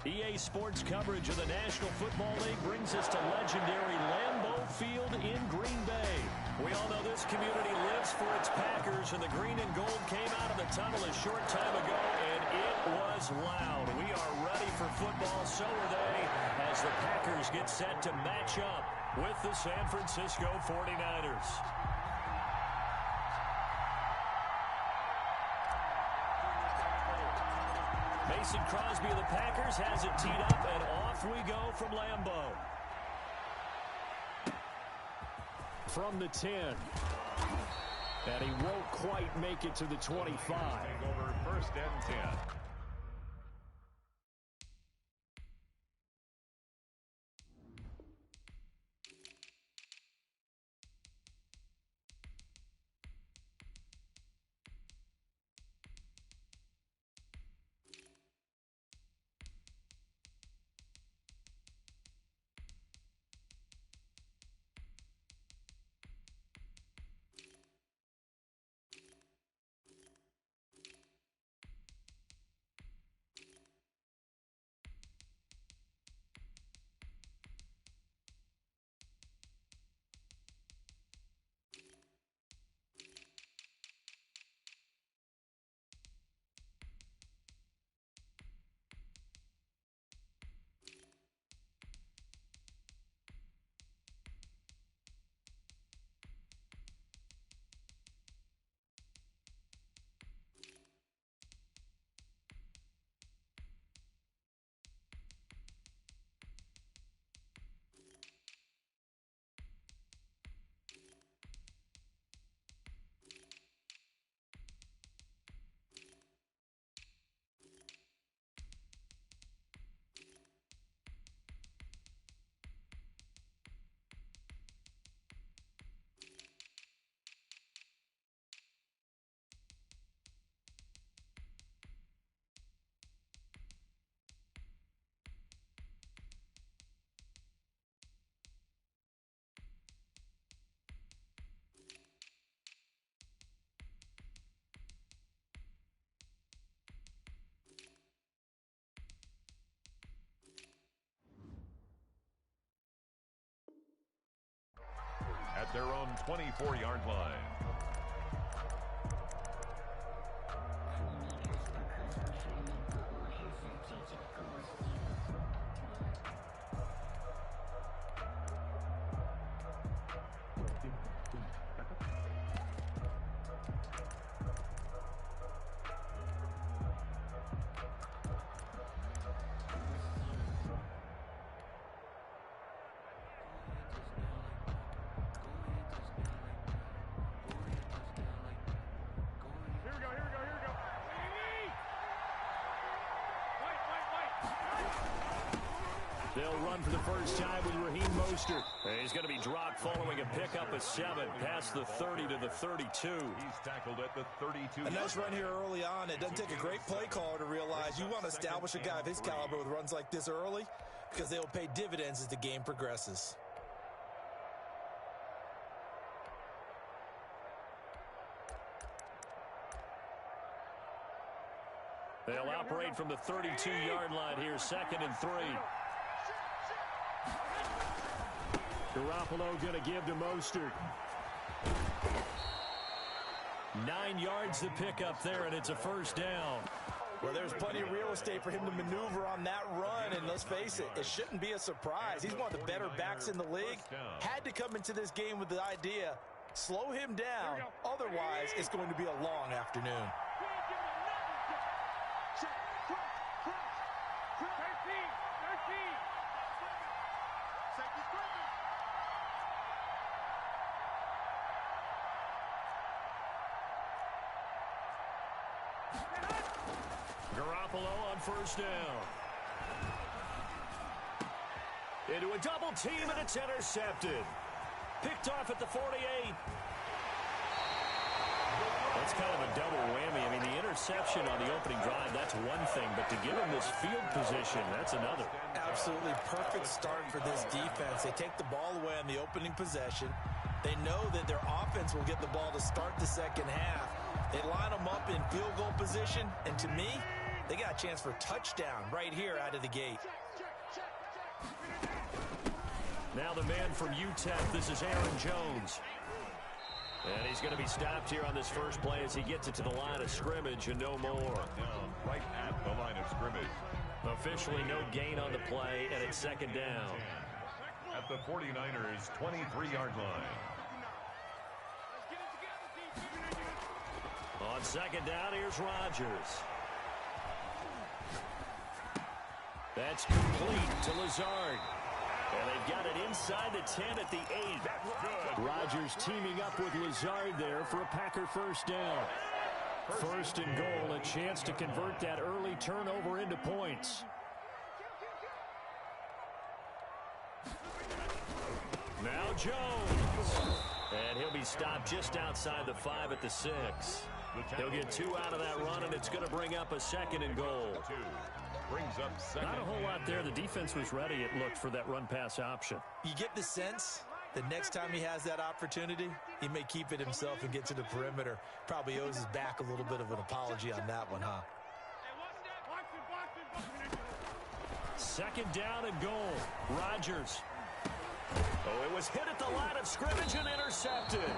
EA Sports coverage of the National Football League brings us to legendary Lambeau Field in Green Bay. We all know this community lives for its Packers, and the green and gold came out of the tunnel a short time ago, and it was loud. We are ready for football, so are they, as the Packers get set to match up with the San Francisco 49ers. Mason Crosby of the Packers has it teed up, and off we go from Lambeau. From the 10. And he won't quite make it to the 25. Over first and 10. At their own 24-yard line. They'll run for the first time with Raheem Mostert. He's going to be dropped following a pickup of 7 past the 30 to the 32. He's tackled at the 32. A nice run here early on. It doesn't take a great play caller to realize you want to establish a guy of his caliber with runs like this early because they will pay dividends as the game progresses. They'll operate from the 32-yard line here, 2nd and 3. Garoppolo going to give to Mostert. 9 yards to pick up there, and it's a first down. Well, there's plenty of real estate for him to maneuver on that run, and let's face it, it shouldn't be a surprise. He's one of the better backs in the league. Had to come into this game with the idea, slow him down, otherwise it's going to be a long afternoon. Garoppolo on first down. Into a double team, and it's intercepted. Picked off at the 48. That's kind of a double whammy. I mean, the interception on the opening drive, that's one thing, but to give him this field position, that's another. Absolutely perfect start for this defense. They take the ball away on the opening possession. They know that their offense will get the ball to start the second half. They line them up in field goal position, and to me, They got a chance for a touchdown right here out of the gate. Now the man from UTEP, this is Aaron Jones. And he's going to be stopped here on this first play as he gets it to the line of scrimmage and no more. Down right at the line of scrimmage. Officially no gain on the play, and it's second down. At the 49ers' 23-yard line. On second down, here's Rodgers. That's complete to Lazard. And they've got it inside the 10 at the 8. Rodgers teaming up with Lazard there for a Packer first down. First and goal, a chance to convert that early turnover into points. Now Jones. And he'll be stopped just outside the 5 at the 6. He'll get 2 out of that run, and it's going to bring up a second and goal. Brings up second. Not a whole lot there. The defense was ready, it looked, for that run-pass option. You get the sense the next time he has that opportunity, he may keep it himself and get to the perimeter. Probably owes his back a little bit of an apology on that one, huh? Second down and goal. Rodgers. Oh, it was hit at the line of scrimmage and intercepted.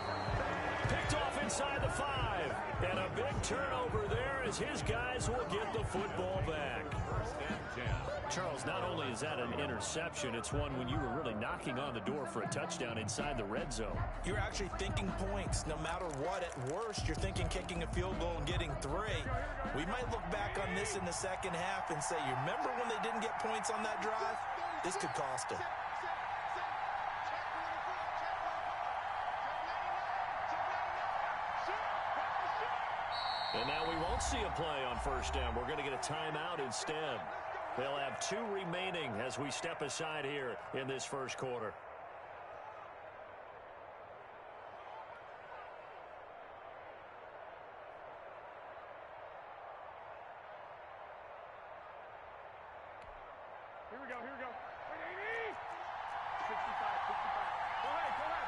Picked off inside the 5. And a big turnover there as his guys will get the football back. Charles, not only is that an interception, it's one when you were really knocking on the door for a touchdown inside the red zone. You're actually thinking points no matter what. At worst, you're thinking kicking a field goal and getting 3. We might look back on this in the second half and say, you remember when they didn't get points on that drive? This could cost them. And now we won't see a play on first down. We're going to get a timeout instead. They'll have 2 remaining as we step aside here in this first quarter. Here we go, here we go. 65, 65. Go ahead, go ahead.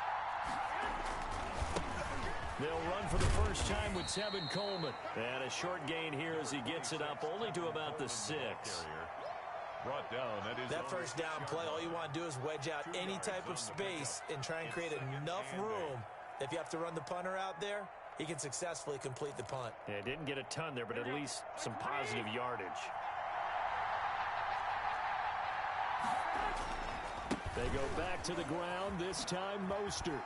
They'll run for the first time with Tevin Coleman. And a short gain here as he gets it up only to about the 6. Brought down. That first down play, all you want to do is wedge out any type of space and try and create enough room. If you have to run the punter out there, he can successfully complete the punt. Yeah, didn't get a ton there, but at least some positive yardage. They go back to the ground, this time Mostert.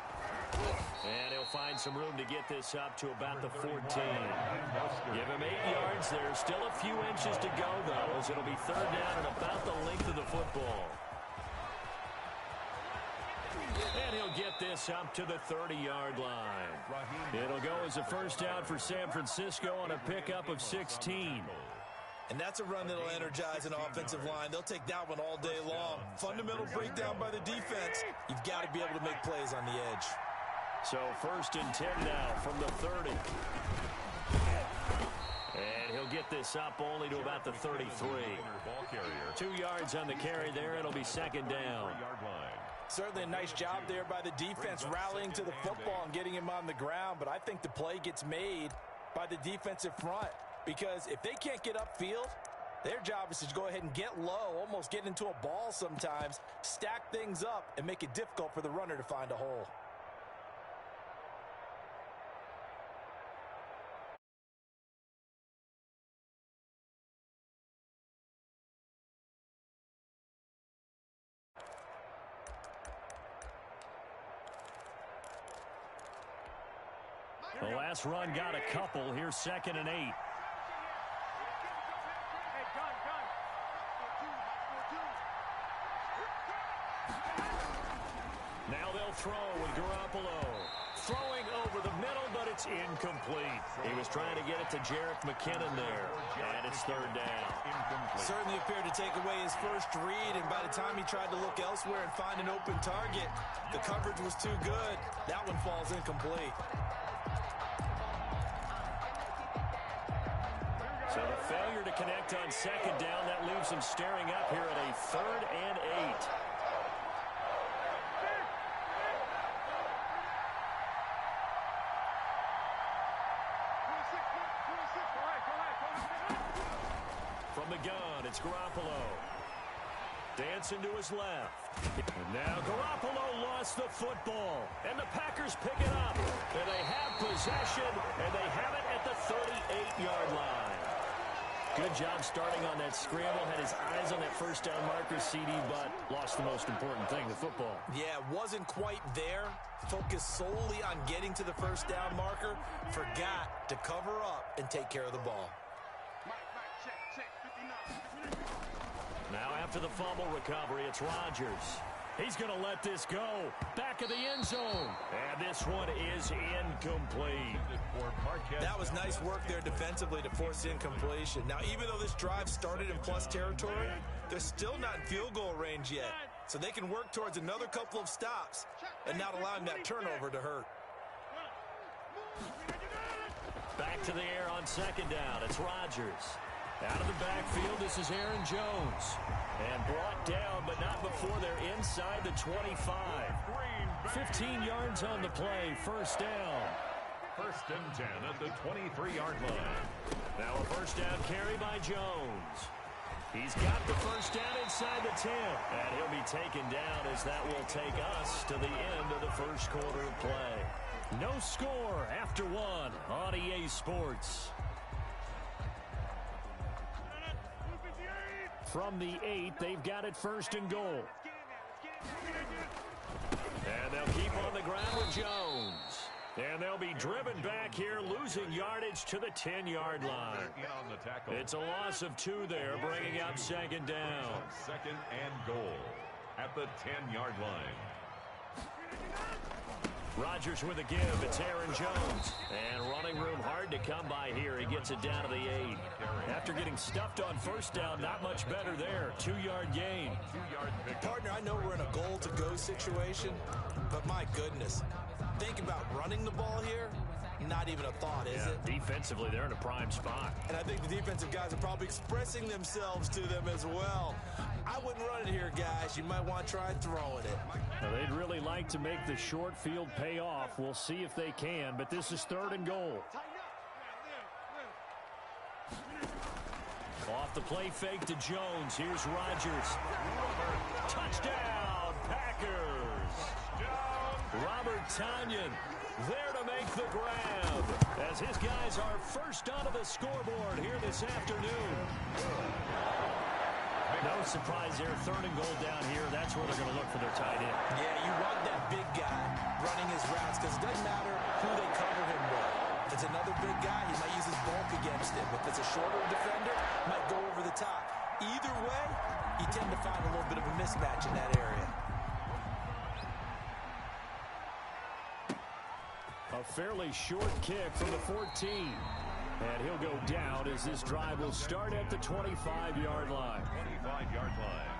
And he'll find some room to get this up to about the 14. Give him 8 yards. There's still a few inches to go, though, as it'll be third down and about the length of the football. And he'll get this up to the 30-yard line. It'll go as a first down for San Francisco on a pickup of 16. And that's a run that'll energize an offensive line. They'll take that one all day long. Fundamental breakdown by the defense. You've got to be able to make plays on the edge. So first and 10 now from the 30. And he'll get this up only to about the 33. 2 yards on the carry there. It'll be second down. Certainly a nice job there by the defense rallying to the football and getting him on the ground. But I think the play gets made by the defensive front. Because if they can't get upfield, their job is to go ahead and get low, almost get into a ball sometimes, stack things up, and make it difficult for the runner to find a hole. The last run got a couple. Here's second and 8. Now they'll throw with Garoppolo. Throwing over the middle, but it's incomplete. He was trying to get it to Jerick McKinnon there, and it's third down. Certainly appeared to take away his first read, and by the time he tried to look elsewhere and find an open target, the coverage was too good. That one falls incomplete. So the failure to connect on second down, that leaves him staring up here at a third and 8. From the gun, it's Garoppolo. Dancing to his left. And now Garoppolo lost the football. And the Packers pick it up. And they have possession, and they have it at the 38-yard line. Good job starting on that scramble. Had his eyes on that first down marker, CD, but lost the most important thing, the football. Yeah, wasn't quite there. Focused solely on getting to the first down marker. Forgot to cover up and take care of the ball. Now after the fumble recovery, it's Rodgers. He's going to let this go. Back of the end zone. And this one is incomplete. That was nice work there defensively to force incompletion. Now, even though this drive started in plus territory, they're still not in field goal range yet. So they can work towards another couple of stops and not allowing that turnover to hurt. Back to the air on second down. It's Rodgers. Out of the backfield, this is Aaron Jones. And brought down, but not before they're inside the 25. 15 yards on the play, first down. First and 10 at the 23-yard line. Now a first down carry by Jones. He's got the first down inside the 10. And he'll be taken down as that will take us to the end of the first quarter of play. No score after one on EA Sports. From the 8, they've got it first and goal. And they'll keep on the ground with Jones. And they'll be driven back here, losing yardage to the 10-yard line. It's a loss of 2 there, bringing up second down. Second and goal at the 10-yard line. Rodgers with a give. It's Aaron Jones. And running room hard to come by here. He gets it down to the 8. After getting stuffed on first down, not much better there. 2-yard gain. Partner, I know we're in a goal-to-go situation, but my goodness. Think about running the ball here. Not even a thought, is it? Defensively, they're in a prime spot. And I think the defensive guys are probably expressing themselves to them as well. I wouldn't run it here, guys. You might want to try throwing it. Now, they'd really like to make the short field pay off. We'll see if they can, but this is third and goal. Off the play fake to Jones. Here's Rodgers. Touchdown, Packers. Robert Tonyan there to make the grab as his guys are first onto the scoreboard here this afternoon. No surprise there. Third and goal down here. That's where they're going to look for their tight end. Yeah, you want that big guy running his routes because it doesn't matter who they cover him with. If it's another big guy, he might use his bulk against him. If it's a shorter defender, he might go over the top. Either way, you tend to find a little bit of a mismatch in that area. A fairly short kick from the 14. And he'll go down as this drive will start at the 25-yard line. 25-yard line.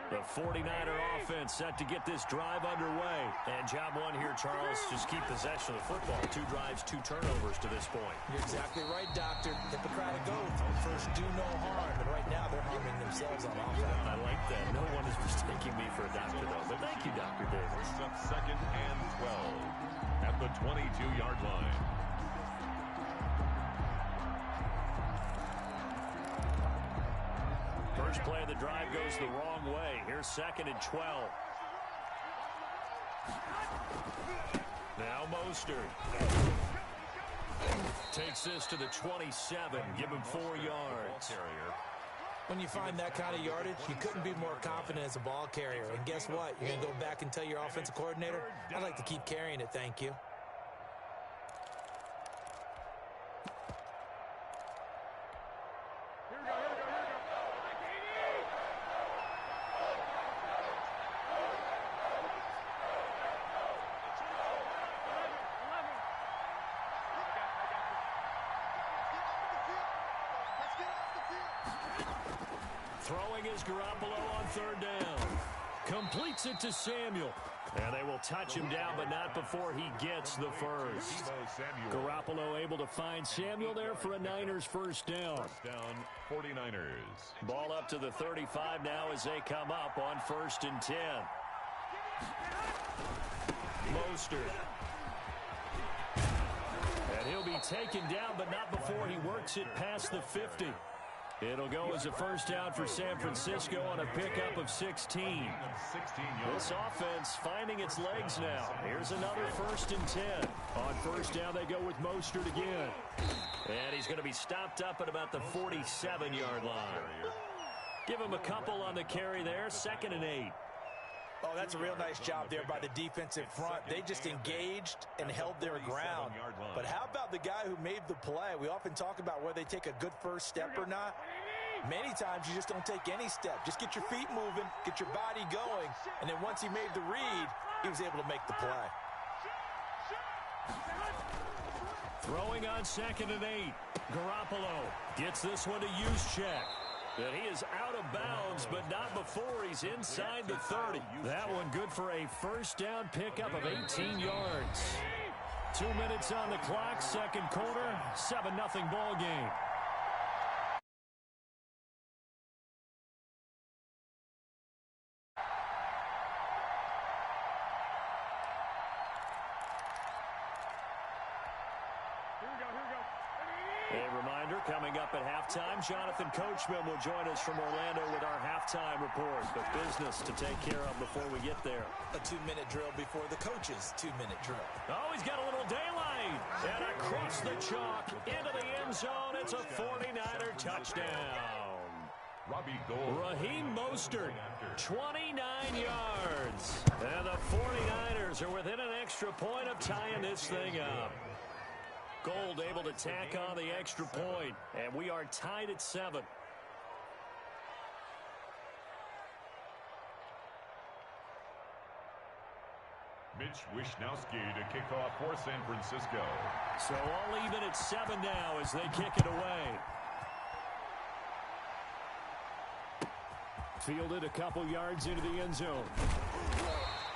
The 49er offense set to get this drive underway. And job one here, Charles, just keep possession of the football. 2 drives, 2 turnovers to this point. You're exactly right, Doctor. Hippocratic oath. First, do no harm. And right now, they're harming themselves on offense. I like that. No one is mistaking me for a doctor, though. But thank you, Dr. Davis. First up, second and 12 at the 22-yard line. First play of the drive goes the wrong way. Here's second and 12. Now Mostert takes this to the 27. Give him 4 yards. When you find that kind of yardage, you couldn't be more confident as a ball carrier. And guess what? You're going to go back and tell your offensive coordinator, I'd like to keep carrying it, thank you. Throwing is Garoppolo on third down. Completes it to Samuel. And they will touch him down, but not before he gets the first. Garoppolo able to find Samuel there for a Niners first down. First down, 49ers. Ball up to the 35 now as they come up on first and 10. Mostert. And he'll be taken down, but not before he works it past the 50. It'll go as a first down for San Francisco on a pickup of 16. This offense finding its legs now. Here's another 1st and 10. On first down, they go with Mostert again. And he's going to be stopped up at about the 47-yard line. Give him a couple on the carry there. 2nd and 8. Oh, that's a real nice job there by the defensive front. They just engaged and held their ground. But how about the guy who made the play? We often talk about whether they take a good first step or not. Many times you just don't take any step. Just get your feet moving, get your body going, and then once he made the read, he was able to make the play. Throwing on 2nd and 8. Garoppolo gets this one to Juszczyk. And he is out of bounds, but not before he's inside the 30. That one good for a first down pickup of 18 yards. 2 minutes on the clock, 2nd quarter, 7-0 ball game. A reminder, coming up at halftime, Jonathan Coachman will join us from Orlando with our halftime report. But business to take care of before we get there. A 2-minute drill before the coach's 2-minute drill. Oh, he's got a little daylight. And across the chalk, into the end zone. It's a 49er touchdown. Raheem Mostert, 29 yards. And the 49ers are within an extra point of tying this thing up. Gold able to tack on the extra point, and we are tied at 7. Mitch Wishnowski to kick off for San Francisco. So all even at 7 now as they kick it away. Fielded a couple yards into the end zone.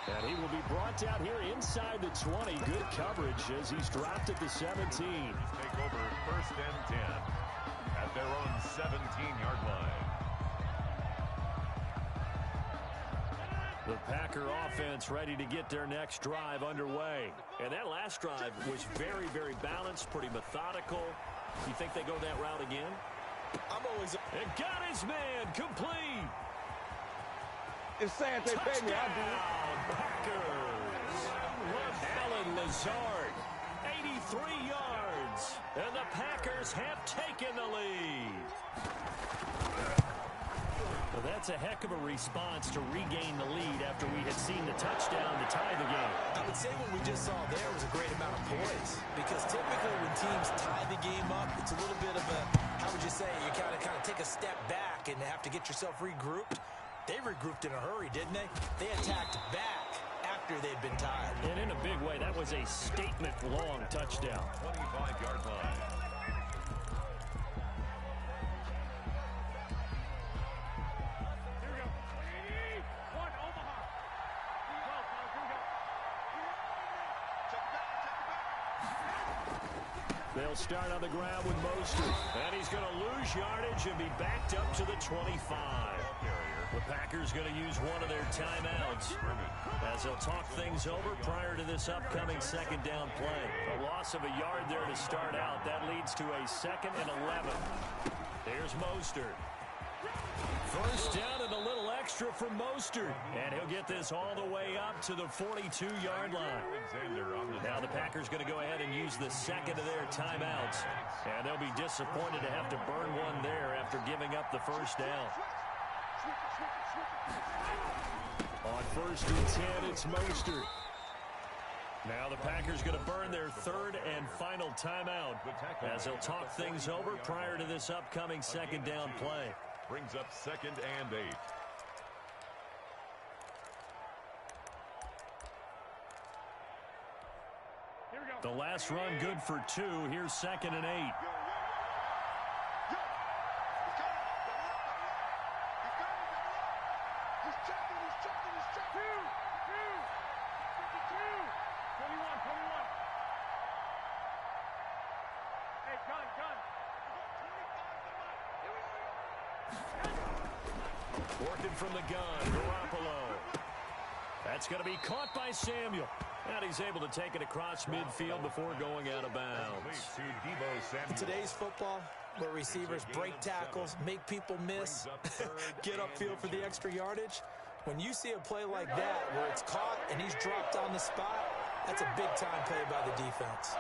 And he will be brought down here inside the 20. Good coverage as he's dropped at the 17. Take over 1st and 10 at their own 17-yard line. The Packer offense ready to get their next drive underway. And that last drive was very, very balanced, pretty methodical. You think they go that route again? And got his man complete. It's saying they pay me. I do. Packers. Alan Lazard, 83 yards. And the Packers have taken the lead. Well, that's a heck of a response to regain the lead after we had seen the touchdown to tie the game. I would say what we just saw there was a great amount of poise. Because typically when teams tie the game up, it's a little bit of a, how would you say, you kind of take a step back and have to get yourself regrouped. They regrouped in a hurry, didn't they? They attacked back after they'd been tied. And in a big way, that was a statement-long touchdown. 25-yard line. They'll start on the ground with Mostert. And he's going to lose yardage and be backed up to the 25. The Packers going to use one of their timeouts as they'll talk things over prior to this upcoming 2nd down play. A loss of a yard there to start out. That leads to a 2nd and 11. There's Mostert. First down and a little extra for Mostert. And he'll get this all the way up to the 42-yard line. Now the Packers going to go ahead and use the 2nd of their timeouts. And they'll be disappointed to have to burn one there after giving up the first down. On 1st and 10, it's Mostert. Now the Packers going to burn their 3rd and final timeout as they'll talk things over prior to this upcoming 2nd down play. Brings up 2nd and 8. The last run good for 2. Here's 2nd and 8. Working from the gun, Garoppolo. That's going to be caught by Samuel. And he's able to take it across midfield before going out of bounds. In today's football, where receivers break tackles, make people miss, get upfield for the extra yardage, when you see a play like that where it's caught and he's dropped on the spot, that's a big-time play by the defense.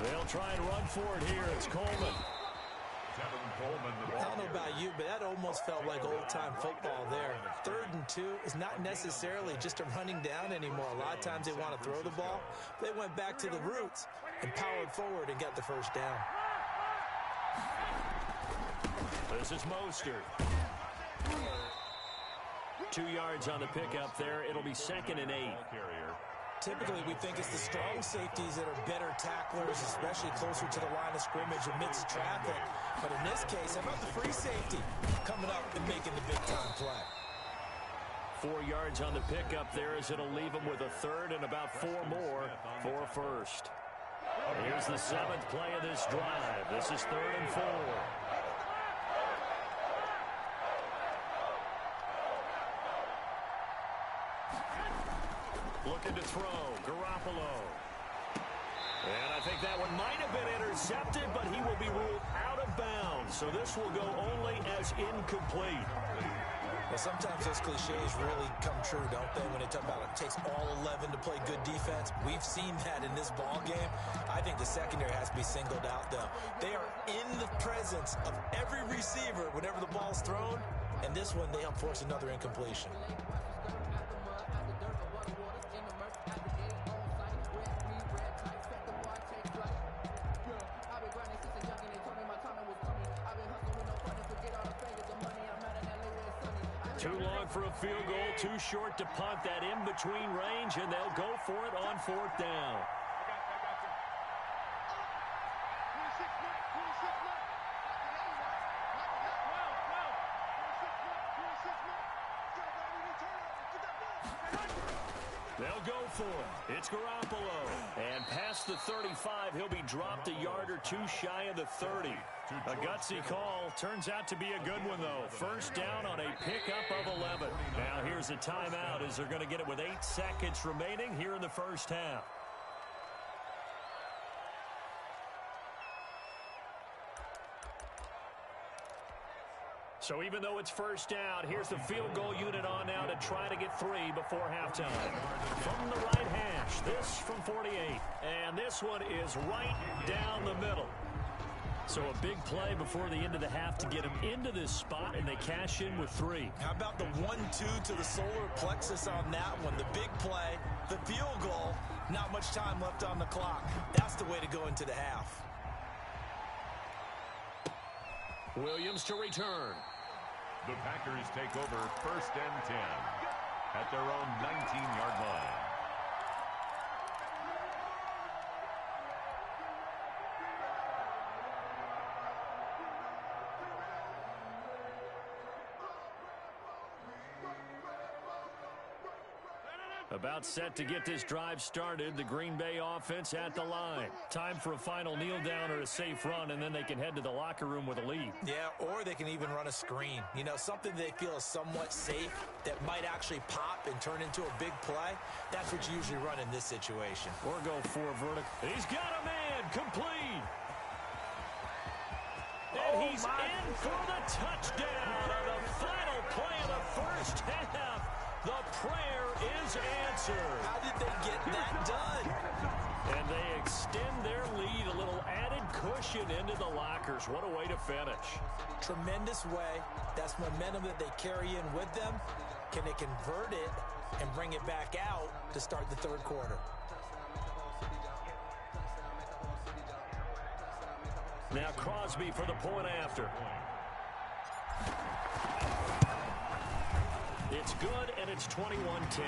They'll try and run for it here. It's Coleman. I don't know about you, but that almost felt like old-time football there. 3rd and 2 is not necessarily just a running down anymore. A lot of times they want to throw the ball. They went back to the roots and powered forward and got the first down. This is Mostert. 2 yards on the pickup there. It'll be 2nd and 8. Typically, we think it's the strong safeties that are better tacklers, especially closer to the line of scrimmage amidst traffic. But in this case, how about the free safety coming up and making the big-time play? 4 yards on the pickup there as it'll leave him with a 3rd and about 4 more for a first. Here's the 7th play of this drive. This is 3rd and 4. Looking to throw, Garoppolo. And I think that one might have been intercepted, but he will be ruled out of bounds. So this will go only as incomplete. Well, sometimes those cliches really come true, don't they, when they talk about it takes all 11 to play good defense. We've seen that in this ball game. I think the secondary has to be singled out, though. They are in the presence of every receiver whenever the ball's thrown, and this one they help force another incompletion. Too long for a field goal, too short to punt. That in-between range, and they'll go for it on 4th down. They'll go for it. It's Garoppolo. And past the 35, he'll be dropped a yard or 2 shy of the 30. A gutsy call. Turns out to be a good one, though. First down on a pickup of 11. Now here's a timeout as they're going to get it with 8 seconds remaining here in the first half. So even though it's first down, here's the field goal unit on now to try to get 3 before halftime. From the right hash, this from 48. And this one is right down the middle. So a big play before the end of the half to get them into this spot, and they cash in with 3. How about the 1-2 to the solar plexus on that one? The big play, the field goal, not much time left on the clock. That's the way to go into the half. Williams to return. The Packers take over 1st and 10 at their own 19-yard line. About set to get this drive started. The Green Bay offense at the line. Time for a final kneel down or a safe run, and then they can head to the locker room with a lead. Yeah, or they can even run a screen. You know, something they feel is somewhat safe that might actually pop and turn into a big play. That's what you usually run in this situation. Or go for a vertical. He's got a man complete. And he's in for the touchdown on the final play of the first half. The prayer is answered. How did they get that done? And they extend their lead, a little added cushion into the lockers. What a way to finish. Tremendous way. That's momentum that they carry in with them. Can they convert it and bring it back out to start the 3rd quarter? Now Crosby for the point after. It's good, and it's 21-10.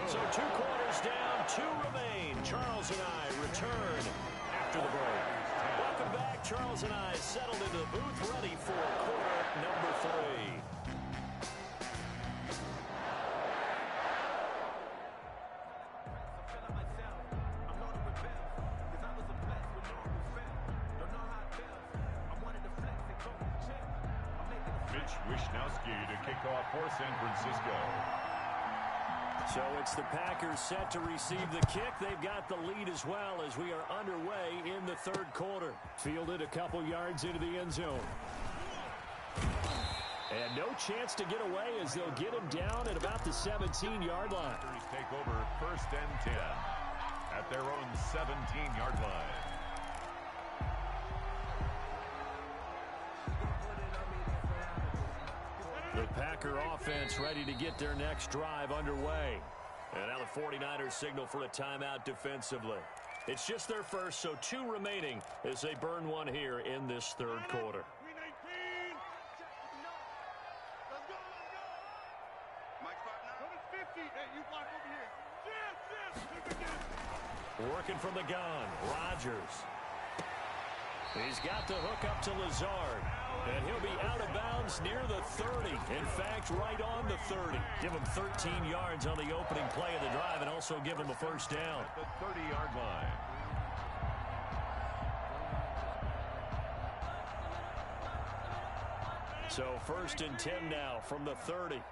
So 2 quarters down, 2 remain. Charles and I return after the break. Welcome back. Charles and I settled into the booth, ready for quarter number 3. Coach Wisnowski to kick off for San Francisco. So it's the Packers set to receive the kick. They've got the lead as well as we are underway in the third quarter. Fielded a couple yards into the end zone. And no chance to get away as they'll get him down at about the 17-yard line. Packers take over 1st and 10 at their own 17-yard line. The Packer offense ready to get their next drive underway. And now the 49ers signal for a timeout defensively. It's just their first, so 2 remaining as they burn one here in this third quarter. Working from the gun, Rodgers. He's got the hook up to Lazard. And he'll be out of bounds near the 30. In fact, right on the 30. Give him 13 yards on the opening play of the drive and also give him a first down. At the 30-yard line. So 1st and 10 now from the 30.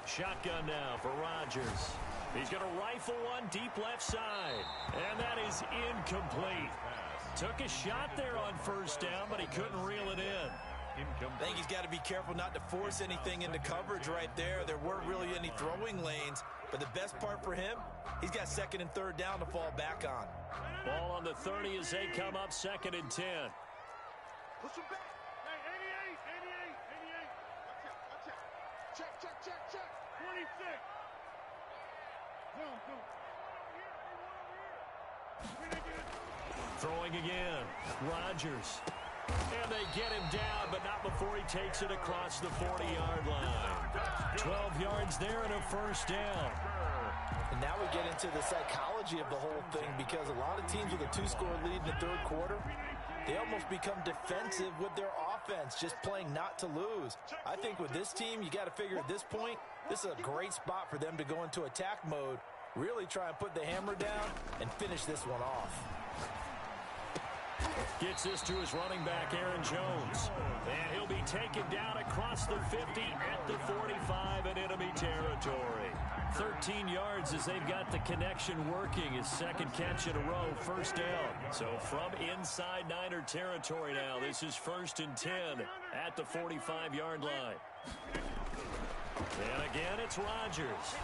Shotgun now for Rodgers. He's going to rifle one deep left side. And that is incomplete. Took a shot there on first down, but he couldn't reel it in. I think he's got to be careful not to force anything into coverage right there. There weren't really any throwing lanes. But the best part for him, he's got 2nd and 3rd down to fall back on. Ball on the 30 as they come up 2nd and 10. Push him back. Hey, 88. Check. 26. Throwing again. Rodgers. And they get him down, but not before he takes it across the 40-yard line. 12 yards there and a first down. And now we get into the psychology of the whole thing because a lot of teams with a 2-score lead in the third quarter, they almost become defensive with their offense, just playing not to lose. I think with this team, you got to figure at this point, this is a great spot for them to go into attack mode, really try and put the hammer down and finish this one off. Gets this to his running back, Aaron Jones. And he'll be taken down across the 50 at the 45 in enemy territory. 13 yards as they've got the connection working. His 2nd catch in a row, first down. So from inside Niner territory now, this is 1st and 10 at the 45-yard line. And again, it's Rodgers.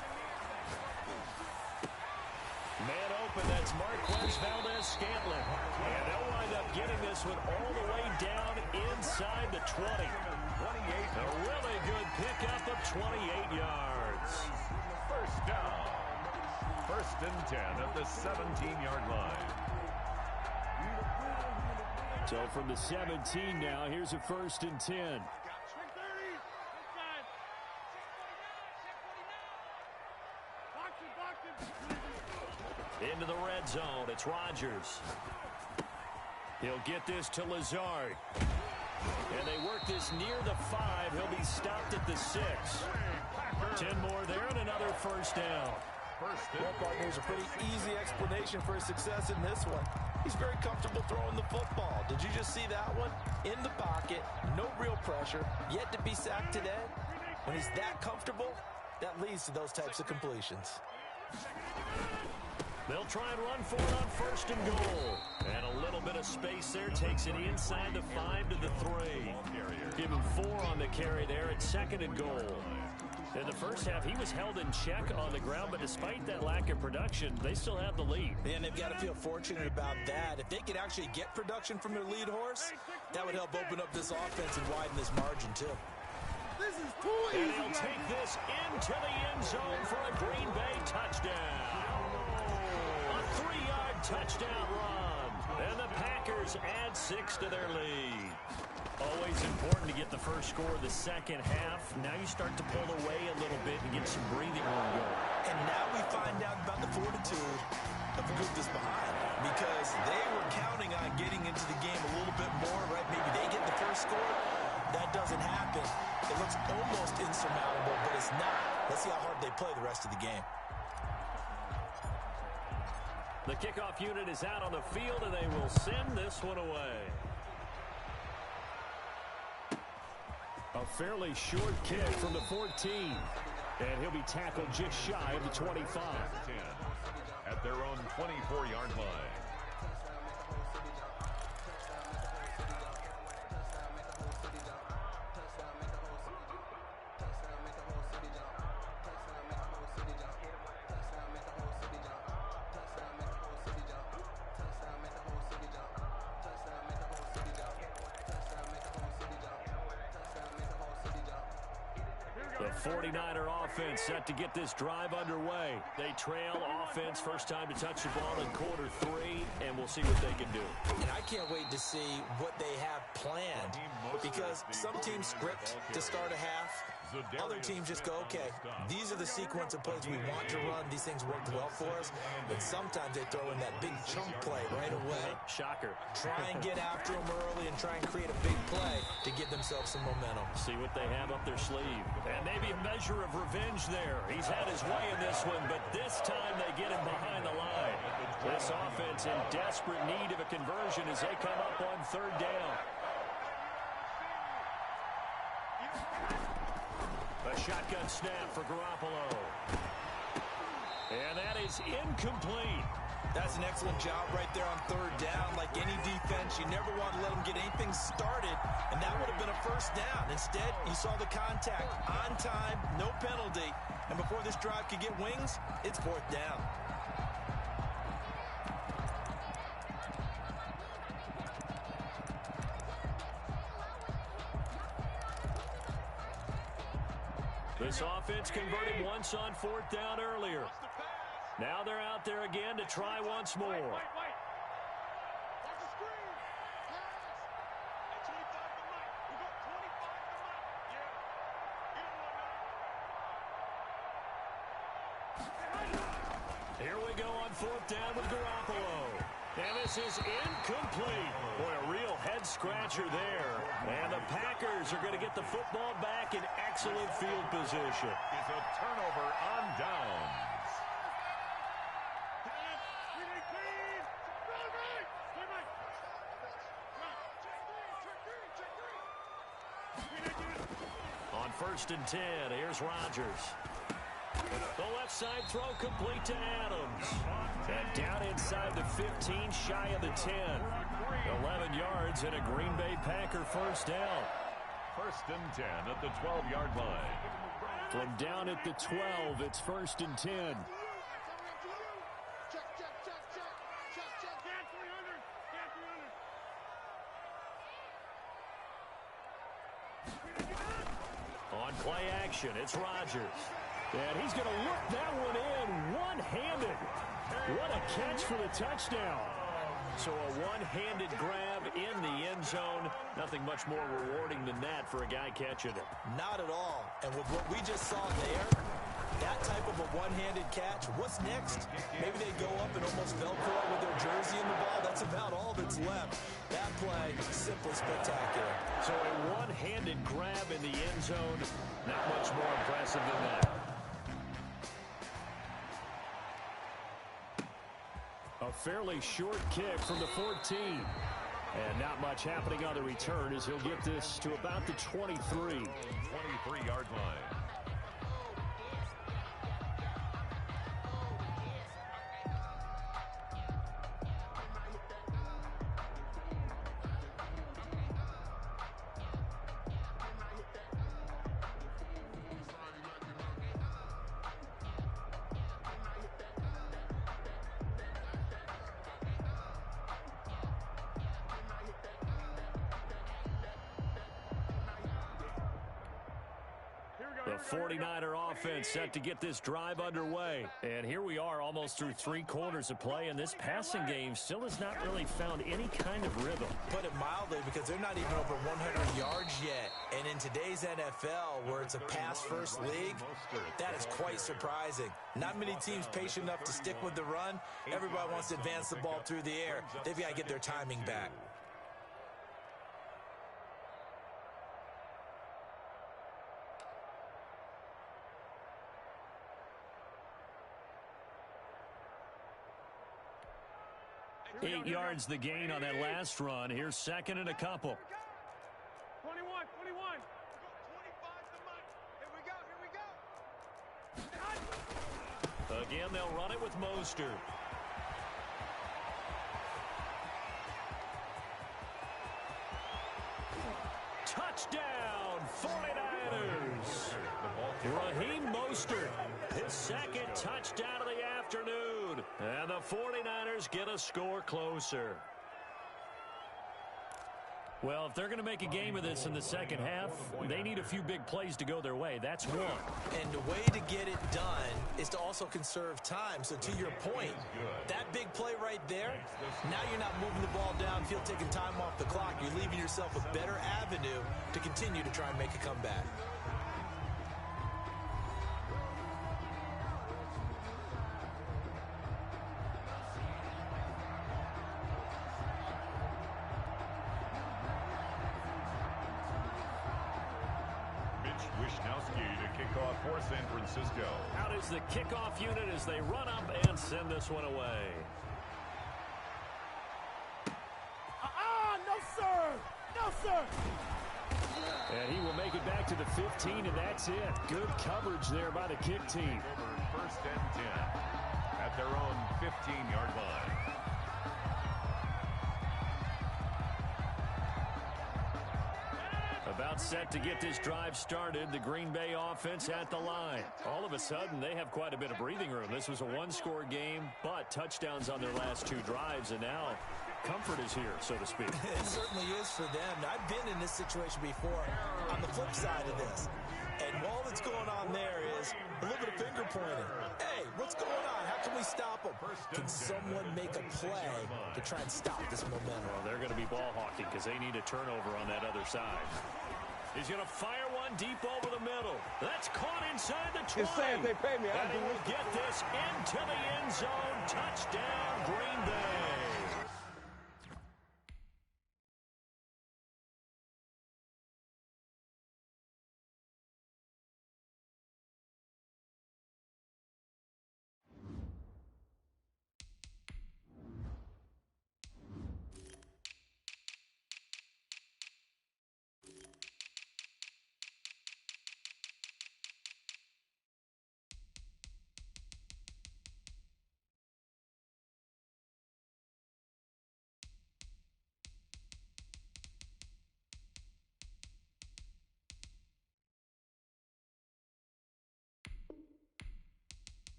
Man open, that's Marquez Valdez-Scantling. And they'll wind up getting this one all the way down inside the 20. A really good pickup of 28 yards. First down. 1st and 10 at the 17-yard line. So from the 17 now, here's a 1st and 10. Into the red zone, it's Rodgers. He'll get this to Lazard. And they work this near the 5. He'll be stopped at the 6. 10 more there and another first down. Well, partners, a pretty easy explanation for his success in this one. He's very comfortable throwing the football. Did you just see that one? In the pocket, no real pressure, yet to be sacked today. When he's that comfortable, that leads to those types of completions. They'll try and run for it on 1st and goal. And a little bit of space there. Takes it inside the 5 to the 3. Give him 4 on the carry there at 2nd and goal. In the first half, he was held in check on the ground, but despite that lack of production, they still have the lead. And they've got to feel fortunate about that. If they could actually get production from their lead horse, that would help open up this offense and widen this margin, too. This is too easy. And he'll take this into the end zone for a Green Bay touchdown. A 3-yard touchdown run. And the Packers add 6 to their lead. Always important to get the first score of the second half. Now you start to pull away a little bit and get some breathing room going. And now we find out about the fortitude of the group that's behind, because they were counting on getting into the game a little bit more, right? Maybe they get the first score. That doesn't happen. It looks looks almost insurmountable, but it's not. Let's see how hard they play the rest of the game. The kickoff unit is out on the field, and they will send this one away. A fairly short kick from the 14. And he'll be tackled just shy of the 25. 10 at their own 24-yard line. The 49er offense set to get this drive underway. They trail offense, first time to touch the ball in quarter 3, and we'll see what they can do. And I can't wait to see what they have planned, because some teams script to start a half. Other teams just go, okay, these are the sequence of plays we want to run. These things worked well for us. But sometimes they throw in that big chunk play right away. Shocker. Try and get after them early and try and create a big play to give themselves some momentum. See what they have up their sleeve. And maybe a measure of revenge there. He's had his way in this one, but this time they get him behind the line. This offense in desperate need of a conversion as they come up on third down. A shotgun snap for Garoppolo. And that is incomplete. That's an excellent job right there on third down. Like any defense, you never want to let them get anything started, and that would have been a first down. Instead, you saw the contact on time, no penalty, and before this drive could get wings, it's fourth down. This offense converted once on fourth down earlier. Now they're out there again to try once more. Here we go on fourth down with Garoppolo. And this is incomplete. Boy, a real head-scratcher there. And the Packers are going to get the football back in excellent field position. Is a turnover on downs. On first and 10, here's Rodgers. The left side throw complete to Adams. And down inside the 15, shy of the 10. 11 yards and a Green Bay Packer first down. First and 10 at the 12-yard line. From down at the 12, it's first and 10. On play action, it's Rodgers. And he's going to look that one in one-handed. What a catch for the touchdown. So a one-handed grab in the end zone. Nothing much more rewarding than that for a guy catching it. Not at all. And with what we just saw there, that type of a one-handed catch, what's next? Maybe they go up and almost Velcro it with their jersey in the ball. That's about all that's left. That play, simply spectacular. So a one-handed grab in the end zone, not much more impressive than that. A fairly short kick from the 14. And not much happening on the return as he'll get this to about the 23. 23-yard line. The 49er offense set to get this drive underway. And here we are almost through 3 quarters of play, and this passing game still has not really found any kind of rhythm. Put it mildly, because they're not even over 100 yards yet. And in today's NFL, where it's a pass-first league, that is quite surprising. Not many teams patient enough to stick with the run. Everybody wants to advance the ball through the air. They've got to get their timing back. 8 yards the gain on that last run. Here's second and a couple. 21. 25 to Mike. Here we go. Again, they'll run it with Mostert. Touchdown, 49ers. Raheem Mostert, his second touchdown of the afternoon. And the 49ers get a score closer. Well, if they're going to make a game of this in the second half, they need a few big plays to go their way. That's one. And the way to get it done is to also conserve time. So to your point, that big play right there, now you're not moving the ball downfield, taking time off the clock. You're leaving yourself a better avenue to continue to try and make a comeback. For San Francisco. Out is the kickoff unit as they run up and send this one away. No, sir. No, sir. And he will make it back to the 15, and that's it. Good coverage there by the kick team. First and 10 at their own 15-yard line. About set to get this drive started. The Green Bay offense at the line. All of a sudden, they have quite a bit of breathing room. This was a one-score game, but touchdowns on their last two drives, and now comfort is here, so to speak. It certainly is for them. I've been in this situation before on the flip side of this. And all that's going on there is a little bit of finger pointing. Hey, what's going on? How can we stop them? Can someone make a play to try and stop this momentum? Well, they're going to be ball hawking because they need a turnover on that other side. He's going to fire one deep over the middle. That's caught inside the 20. It's sad they pay me. And he will get this into the end zone. Touchdown, Green Bay.